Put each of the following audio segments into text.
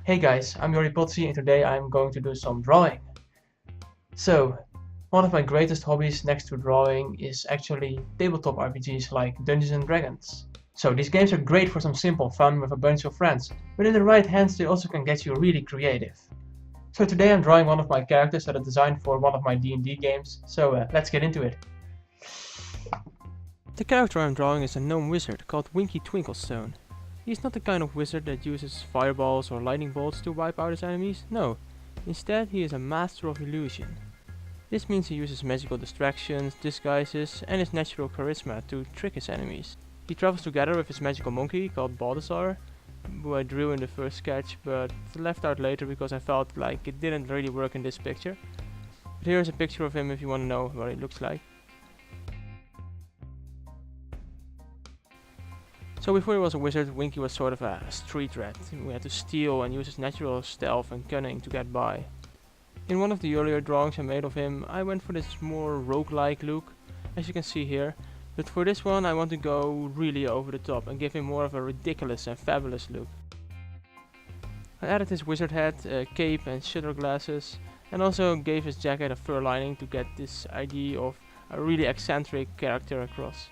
Hey guys, I'm Jorry Draws and today I'm going to do some drawing. So, one of my greatest hobbies next to drawing is actually tabletop RPGs like Dungeons and Dragons. So these games are great for some simple fun with a bunch of friends, but in the right hands they also can get you really creative. So today I'm drawing one of my characters that I designed for one of my D&D games, so let's get into it. The character I'm drawing is a gnome wizard called Winky Twinklestone. He's not the kind of wizard that uses fireballs or lightning bolts to wipe out his enemies, no. Instead, he is a master of illusion. This means he uses magical distractions, disguises, and his natural charisma to trick his enemies. He travels together with his magical monkey called Balthazar, who I drew in the first sketch but left out later because I felt like it didn't really work in this picture. But here's a picture of him if you want to know what he looks like. So before he was a wizard, Winky was sort of a street rat who had to steal and use his natural stealth and cunning to get by. In one of the earlier drawings I made of him, I went for this more roguelike look, as you can see here, but for this one I want to go really over the top and give him more of a ridiculous and fabulous look. I added his wizard hat, a cape and shutter glasses, and also gave his jacket a fur lining to get this idea of a really eccentric character across.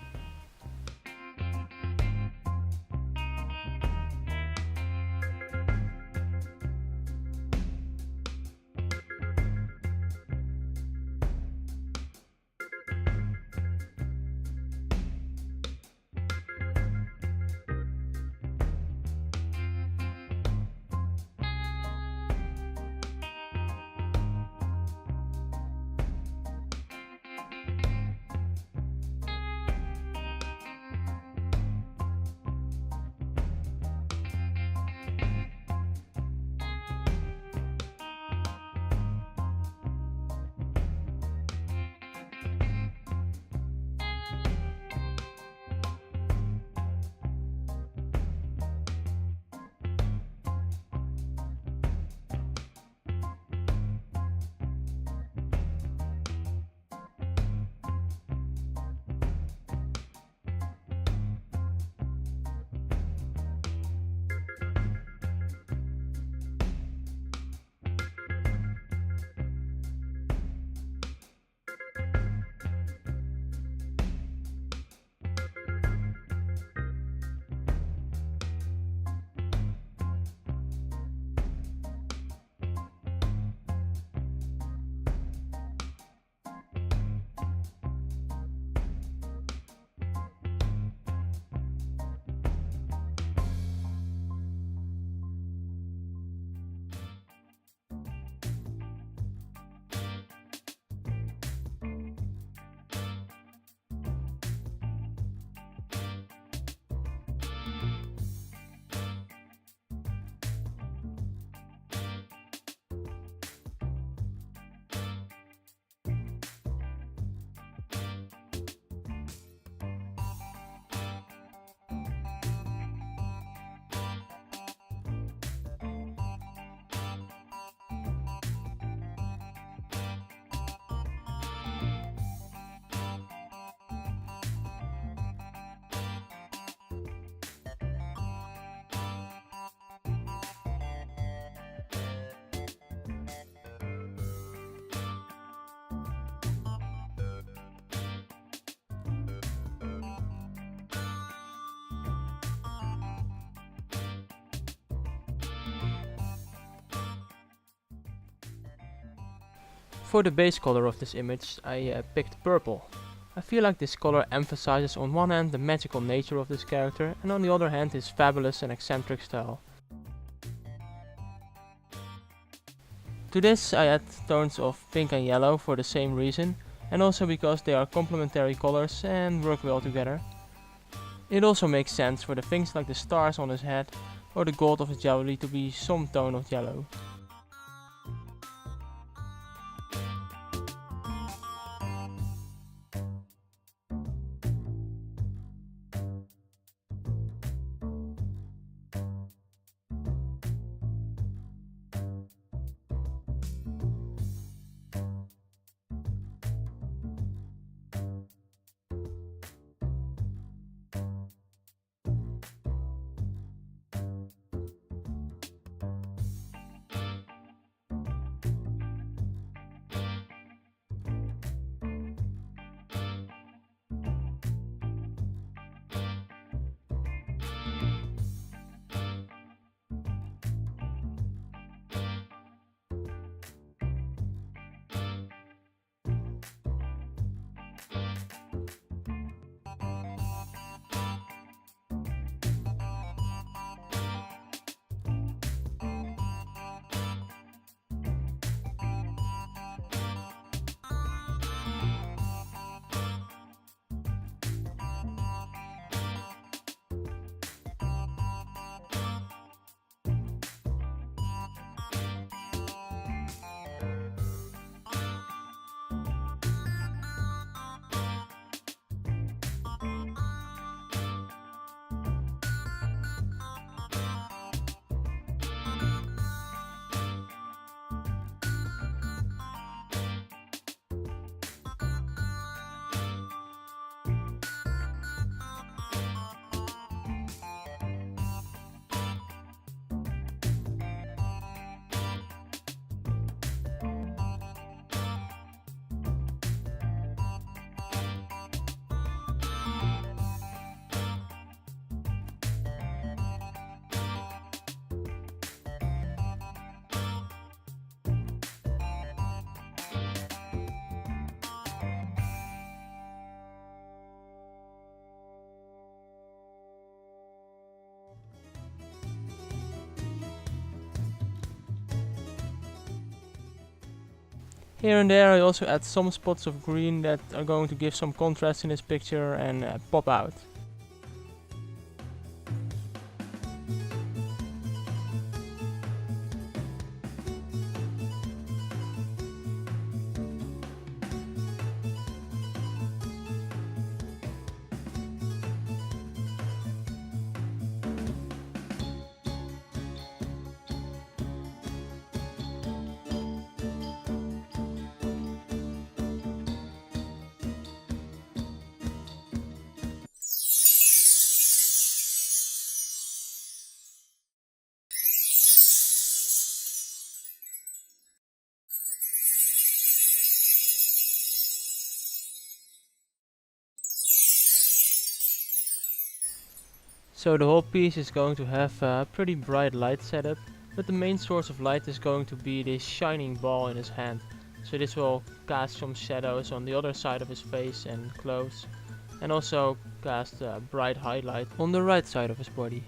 For the base color of this image, I picked purple. I feel like this color emphasizes on one hand the magical nature of this character and on the other hand his fabulous and eccentric style. To this I add tones of pink and yellow for the same reason, and also because they are complementary colors and work well together. It also makes sense for the things like the stars on his head or the gold of his jewelry to be some tone of yellow. Here and there I also add some spots of green that are going to give some contrast in this picture and pop out. So the whole piece is going to have a pretty bright light setup, but the main source of light is going to be this shining ball in his hand. So this will cast some shadows on the other side of his face and clothes, and also cast a bright highlight on the right side of his body.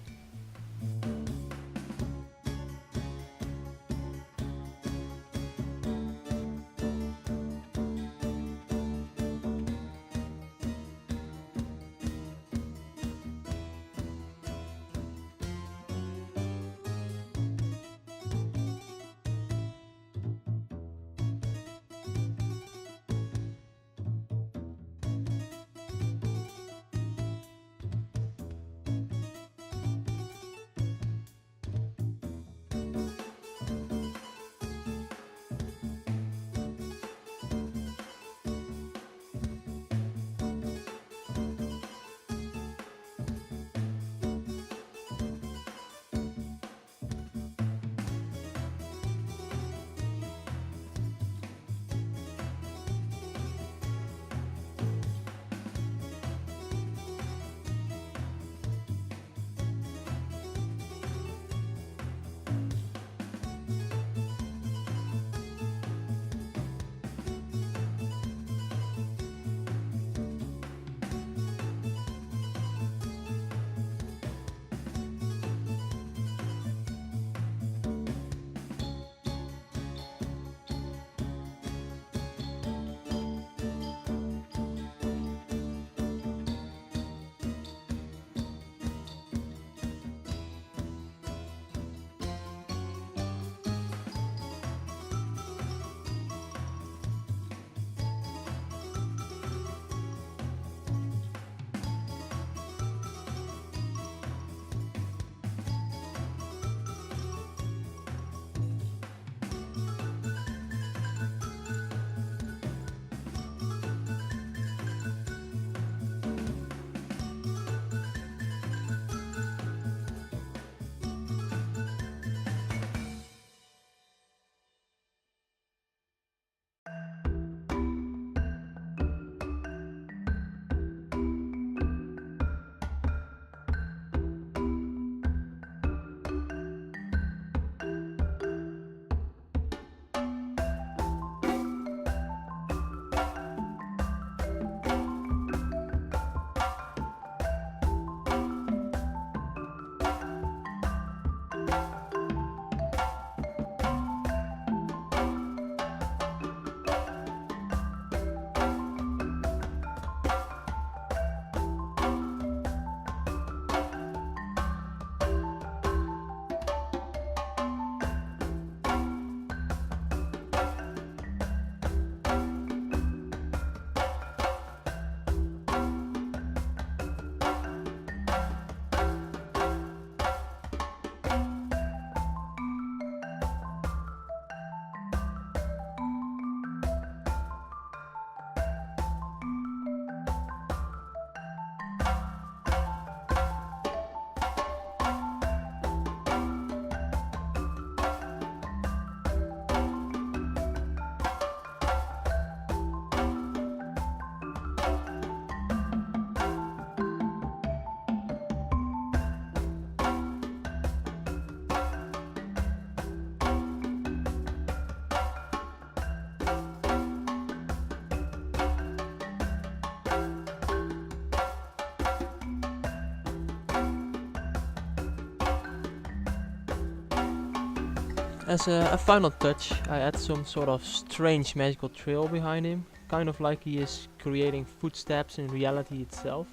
As a final touch, I add some sort of strange magical trail behind him, kind of like he is creating footsteps in reality itself.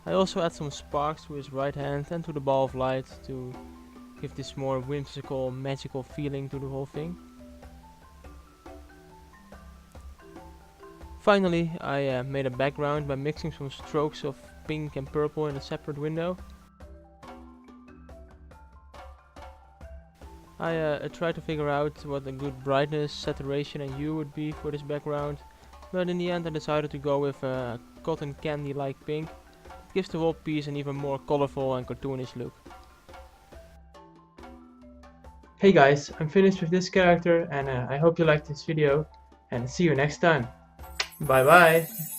I also add some sparks to his right hand and to the ball of light to give this more whimsical, magical feeling to the whole thing. Finally, I made a background by mixing some strokes of pink and purple in a separate window. I tried to figure out what a good brightness, saturation and hue would be for this background, but in the end I decided to go with a cotton candy-like pink. It gives the whole piece an even more colorful and cartoonish look. Hey guys, I'm finished with this character and I hope you liked this video and see you next time. Bye bye!